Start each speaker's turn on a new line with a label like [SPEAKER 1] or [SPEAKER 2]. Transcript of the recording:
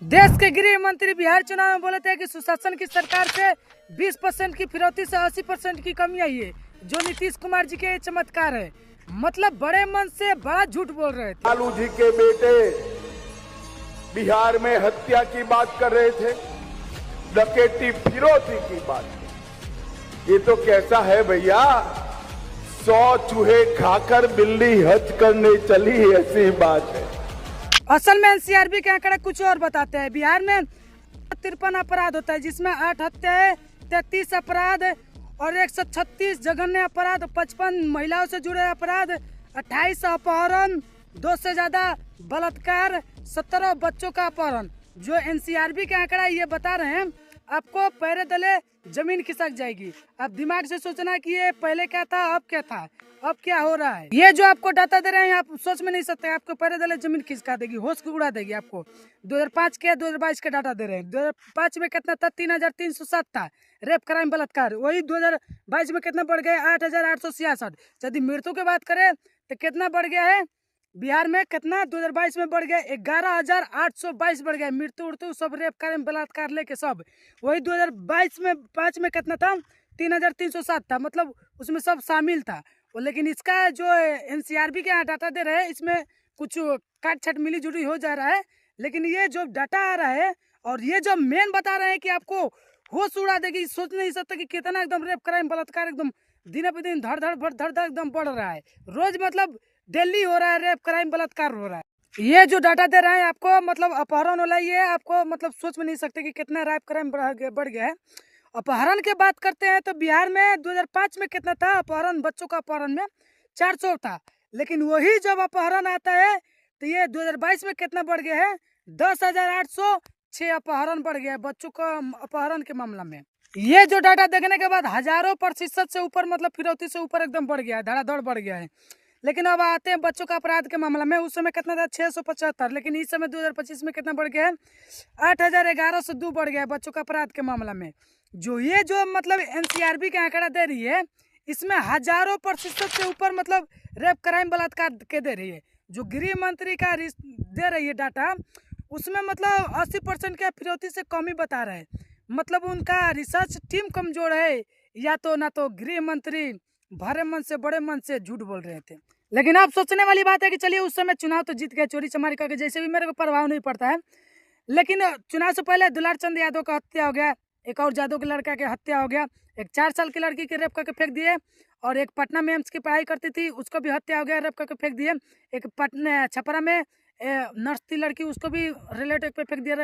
[SPEAKER 1] देश के गृह मंत्री बिहार चुनाव में बोले थे कि सुशासन की सरकार से 20% की फिरौती से 80% की कमी आई है, जो नीतीश कुमार जी के चमत्कार है। मतलब बड़े मन से बड़ा झूठ बोल रहे थे।
[SPEAKER 2] लालू जी के बेटे बिहार में हत्या की बात कर रहे थे, डकैती फिरौती की बात। ये तो कैसा है भैया, 100 चूहे खाकर बिल्ली हज करने चली, ऐसी बात है।
[SPEAKER 1] असल में एनसीआरबी के आंकड़े कुछ और बताते हैं। बिहार में 53 अपराध होता है, जिसमें 8 हत्याएं, 33 अपराध और 136 जघन्य अपराध, 55 महिलाओं से जुड़े अपराध, 28 अपहरण, 2 से ज्यादा बलात्कार, 17 बच्चों का अपहरण। जो एनसीआरबी के आंकड़ा ये बता रहे हैं, आपको पैरे तले जमीन खिसक जाएगी। आप दिमाग से सोचना कि ये पहले क्या था, अब क्या था, अब क्या हो रहा है। ये जो आपको डाटा दे रहे हैं, आप सोच में नहीं सकते। आपको पैरे तले जमीन खिसका देगी, होश को उड़ा देगी। आपको 2005 के 2022 के डाटा दे रहे हैं। 2005 में कितना था? 3307 था रेप, क्राइम, बलात्कार। वही 2022 में कितना बढ़ गया? 8866। यदि मृत्यु की बात करें तो कितना बढ़ गया है बिहार में? कितना 2022 में बढ़ गया? 11822 बढ़ गया। मृत्यु उर्त्यु सब, रेप, क्राइम, बलात्कार लेके सब। वही 2022 में 5 में कितना था? 3307 था। मतलब उसमें सब शामिल था। लेकिन इसका जो एनसीआरबी के यहाँ डाटा दे रहे हैं, इसमें कुछ काट छट मिली जुली हो जा रहा है। लेकिन ये जो डाटा आ रहा है और ये जो मेन बता रहे हैं कि आपको होश उड़ा देगी, सोच नहीं सकते कि कितना एकदम रेप, क्राइम, बलात्कार एकदम दिन पे दिन धड़ धड़ एकदम बढ़ रहा है। रोज मतलब डेली हो रहा है रेप, क्राइम, बलात्कार हो रहा है। ये जो डाटा दे रहे हैं आपको, मतलब अपहरण वाला ये आपको मतलब सोच में नहीं सकते कि कितना रेप, क्राइम बढ़ गया है। अपहरण की बात करते हैं तो बिहार में 2005 में कितना था अपहरण? बच्चों का अपहरण में 400 था। लेकिन वही जब अपहरण आता है तो ये 2022 में कितना बढ़ गया है? 10,806 अपहरण बढ़ गया है बच्चों का अपहरण के मामला में। ये जो डाटा देखने के बाद हजारों प्रतिशत से ऊपर, मतलब फिरौती से ऊपर एकदम बढ़ गया है, धड़ाधड़ बढ़ गया है। लेकिन अब आते हैं बच्चों का अपराध के मामला में। उस समय कितना था? 675। लेकिन इस समय 2025 में कितना बढ़ गया है? 8,011 से 2 बढ़ गया है बच्चों का अपराध के मामला में। जो मतलब एनसीआरबी का आंकड़ा दे रही है, इसमें हजारों प्रतिशत से ऊपर मतलब रेप, क्राइम, बलात्कार के दे रही है। जो गृह मंत्री का दे रही है डाटा, उसमें मतलब 80% के फिरौती से कमी बता रहे हैं। मतलब उनका रिसर्च टीम कमजोर है, या तो ना तो गृह मंत्री भरे मन से बड़े मन से झूठ बोल रहे थे। लेकिन अब सोचने वाली बात है कि चलिए उस समय चुनाव तो जीत गए, चोरी चमारी करके, जैसे भी मेरे को प्रभाव नहीं पड़ता है। लेकिन चुनाव से पहले दुलार चंद यादव का हत्या हो गया, एक और जादव के लड़का के हत्या हो गया, एक 4 साल की लड़की के रेप करके फेंक दिए, और एक पटना में एम्स की पढ़ाई करती थी, उसको भी हत्या हो गया, रेप करके फेंक दिए। एक पटना छपरा में नर्स थी लड़की, उसको भी रिलेटिव पे फेंक दिया।